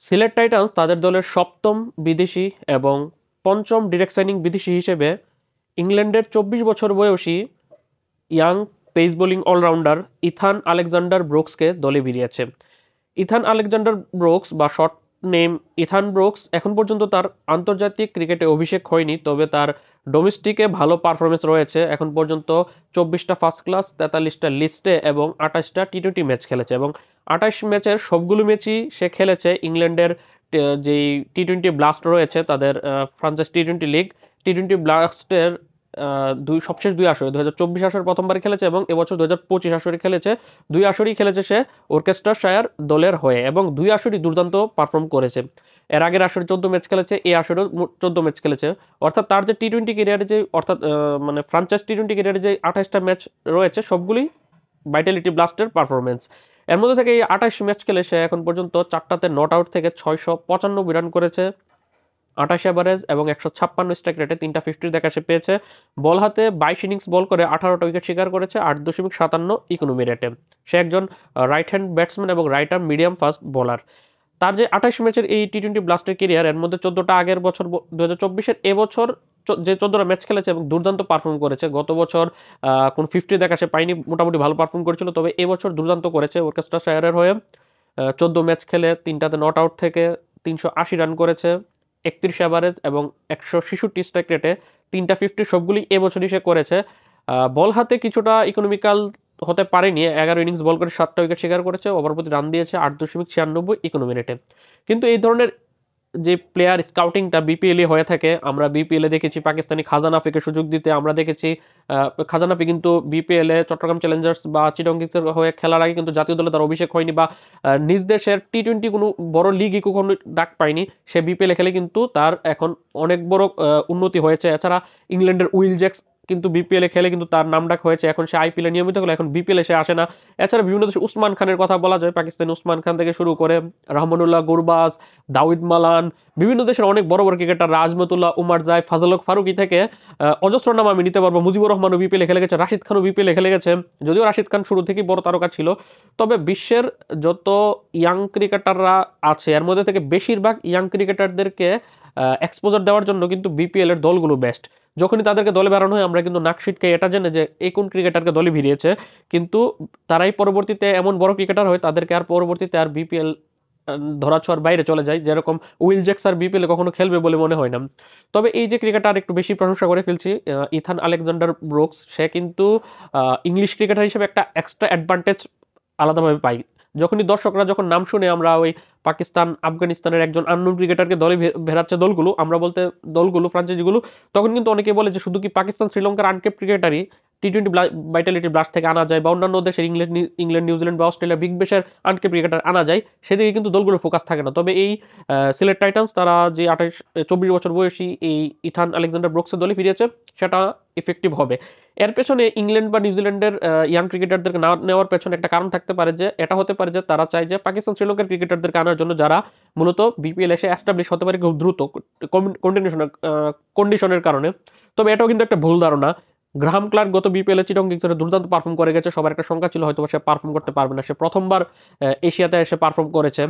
Sylhet Titans তাদের দলের সপ্তম বিদেশি এবং পঞ্চম ডিরেক্ট সাইনিং বিদেশি হিসেবে ইংল্যান্ডের 24 বছর বয়সী young pace bowling allrounder Ethan Alexander ব্রুকসকে দলে ভিড়িয়েছে। ইথান আলেকজান্ডার ব্রুকস বা শর্ট নেম ইথান ব্রুকস এখন পর্যন্ত তার আন্তর্জাতিক ক্রিকেটে অভিষেক হয়নি, তবে তার ডোমেস্টিকে ভালো পারফরমেন্স রয়েছে। এখন পর্যন্ত 24টা ফার্স্ট ক্লাস, 43টা লিস্টে এবং 28টা টি-20 ম্যাচ খেলেছে এবং 28 ম্যাচের সবগুলো ম্যাচই সে খেলেছে ইংল্যান্ডের যেই টি-20 ব্লাস্ট রয়েছে তাদের ফ্রাঞ্চাইজ টি-20 লিগ। টি-20 ব্লাস্টের সবশেষ দুই আসরে 2024 আসরে প্রথমবার খেলেছে এবং এবছর 2025 আসরে খেলেছে। দুই আসরই খেলেছে সে ওরকেস্টারশায়ার দলের হয়ে এবং দুই আসরই দুর্দান্ত পারফর্ম করেছে। এর আগের আসরে 14 ম্যাচ খেলেছে, এই আসরেও 14 ম্যাচ খেলেছে। অর্থাৎ তার যে টি-20 ক্যারিয়ারে যে অর্থাৎ মানে ফ্রাঞ্চাইজ টি-20 ক্যারিয়ারে যে 28টা ম্যাচ রয়েছে সবগুলি ভাইটালিটি ব্লাস্টের পারফরমেন্স। এর মধ্যে থেকে এই 28 ম্যাচ খেলে সে এখন পর্যন্ত 4টাতে নট আউট থেকে 695 রান করেছে, 28 এভারেজ এবং 156 স্ট্রাইক রেটে 3টা 50 দেখা সে পেয়েছে। বল হাতে 22 ইনিংস বল করে 18টা উইকেট শিকার করেছে 8.57 ইকোনমি রেটে। সে একজন রাইট হ্যান্ড ব্যাটসম্যান এবং right arm medium fast bowler. তার যে 28 ম্যাচের এই টি-20 ব্লাস্টের কেরিয়ার, এর মধ্যে 14টা আগের বছর 2024-এর এবছর যে 14টা ম্যাচ খেলেছে এবং দুর্দান্ত পারফর্ম করেছে। গত বছর কোন 50 দেখা সে পায়নি, মোটামুটি ভালো পারফর্ম করেছিল, তবে এবছর দুর্দান্ত করেছে ওরকেস্টারশায়ারের হয়ে। 14 ম্যাচ খেলে 3টাতে নট আউট থেকে 380 রান করেছে, 31 এভারেজ এবং 166 স্ট্রাইক রেটে 3টা 50 সবগুলি এবছরই সে করেছে। বল হাতে কিছুটা ইকোনমিক্যাল হতে পারেনি, 11 ইনিংস বল করে 7টা উইকেট শিকার করেছে, ওভার প্রতি রান দিয়েছে 8.96 ইকোনমি রেটে। কিন্তু এই ধরনের যে প্লেয়ার স্কাউটিংটা বিপিএল এ হয়ে থাকে, আমরা বিপিএল এ দেখেছি পাকিস্তানি খাজানাফিকে সুযোগ দিতে, আমরা দেখেছি খাজানাফি কিন্তু বিপিএল এ চট্টগ্রাম চ্যালেঞ্জার্স বা চিটাগং কিংসের হয়ে খেলার আগে কিন্তু জাতীয় দলে তার অভিষেক হয়নি বা নিজ দেশের টি-20 কোনো বড় লিগই কখনো ডাক পায়নি। সে বিপিএল এ খেলে কিন্তু তার এখন অনেক বড় উন্নতি হয়েছে। এছাড়া ইংল্যান্ডের উইল জ্যাক্স কিন্তু বিপিএল এ খেলে কিন্তু তার নাম ডাক হয়েছে, এখন সে আইপিএল এ নিয়মিত খেলে, এখন বিপিএল এ সে আসে না। এছাড়া বিভিন্ন দেশে উসমান খানের কথা বলা যায়, পাকিস্তানি উসমান খান থেকে শুরু করে রহমানুল্লাহ গুরবাজ, দাউদ মালান, বিভিন্ন দেশের অনেক বড় বড় ক্রিকেটার রাজমতুল্লাহ, উমার জায়, ফাজল হক ফারুকি থেকে অজস্র নাম আমি নিতে পারবো। মুজিবুর রহমানও বিপিএল খেলে গেছে, রাশিদ খানও বিপিএল খেলে গেছে, যদিও রাশিদ খান শুরু থেকেই বড় তারকা ছিল। তবে বিশ্বের যত ইয়াং ক্রিকেটাররা আছে এর মধ্যে থেকে বেশিরভাগ ইয়াং ক্রিকেটারদেরকে এক্সপোজার দেওয়ার জন্য কিন্তু বিপিএল এর দলগুলো বেস্ট। যখনই তাদেরকে দলে বেড়ানো হয় আমরা কিন্তু নাকশিটকে এটা জেনে যে এই কোন ক্রিকেটারকে দলে ভিড়িয়েছে, কিন্তু তারাই পরবর্তীতে এমন বড় ক্রিকেটার হয় তাদেরকে আর পরবর্তীতে আর বিপিএল ধরাছোঁয়ার বাইরে চলে যায়। যেরকম উইল জ্যাক্স আর বিপিএল কখনো খেলবে বলে মনে হয় না। তবে এই যে ক্রিকেটার একটু বেশি প্রশংসা করে ফেলছি, ইথান আলেকজান্ডার ব্রুকস, সে কিন্তু ইংলিশ ক্রিকেটার হিসেবে একটা এক্সট্রা অ্যাডভান্টেজ আলাদাভাবে পাই। যখনই দর্শকরা যখন নাম শুনে আমরা ওই পাকিস্তান আফগানিস্তানের একজন আননোন ক্রিকেটারকে দলে ভেড়াচ্ছে দলগুলো, আমরা বলতে দলগুলো ফ্রাঞ্চাইজিগুলো, তখন কিন্তু অনেকে বলে যে শুধু কি পাকিস্তান শ্রীলঙ্কার আনকেপ ক্রিকেটারই টি-20 ভাইটালিটি ব্লাস্ট থেকে আনা যায় বা অন্যান্য দেশের ইংল্যান্ড নিউজিল্যান্ড বা অস্ট্রেলিয়া বিগ বেশের আনকেপ ক্রিকেটার আনা যায়, সেদিকে কিন্তু দলগুলোর ফোকাস থাকে না। তবে এই সিলেট টাইটান্স তারা যে 24 বছর বয়সী এই ইথান আলেকজান্ডার ব্রুকসের দলে ফিরিয়েছে সেটা ইফেক্টিভ হবে। এর পেছনে ইংল্যান্ড বা নিউজিল্যান্ডের ইয়াং ক্রিকেটারদেরকে না নেওয়ার পেছনে একটা কারণ থাকতে পারে, যে এটা হতে পারে যে তারা চায় যে পাকিস্তান শ্রীলঙ্কার ক্রিকেটারদেরকে আনার জন্য যারা মূলত বিপিএল এসে অ্যাস্টাবলিশ হতে পারে খুব দ্রুত কন্ডিশনের কারণে। তবে এটাও কিন্তু একটা ভুল ধারণা। গ্রাহাম ক্লার্ক গত বিপিএল এ চিটাগং কিংসের দুর্দান্ত পারফর্ম করে গেছে, সবার একটা সংখ্যা ছিল হয়তো সে পারফর্ম করতে পারবে না, সে প্রথমবার এশিয়াতে এসে পারফর্ম করেছে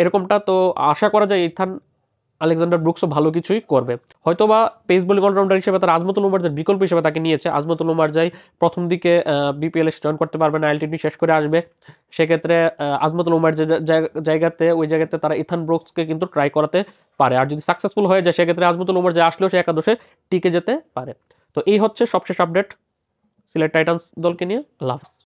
এরকমটা। তো আশা করা যায় ইথান আলেকজান্ডার ব্রুকসও ভালো কিছুই করবে। হয়তোবা পেস বোলিং অলরাউন্ডার হিসেবে তারা আজমতুল উমারজার বিকল্প হিসেবে তাকে নিয়েছে। আজমতুল উমারজাই প্রথম দিকে বিপিএল এ জয়েন করতে পারবে না, আইএলটিটি শেষ করে আসবে। সেক্ষেত্রে আজমতুল উমার যে জায়গাতে ওই জায়গাতে তারা ইথান ব্রুকসকে কিন্তু ট্রাই করাতে পারে, আর যদি সাকসেসফুল হয়ে যায় সেক্ষেত্রে আজমতুল উমার যে আসলেও সে একাদশে টিকে যেতে পারে। তো এই হচ্ছে সবশেষ আপডেট সিলেট টাইটান্স দলকে নিয়ে। আল্লাহ হাফেজ।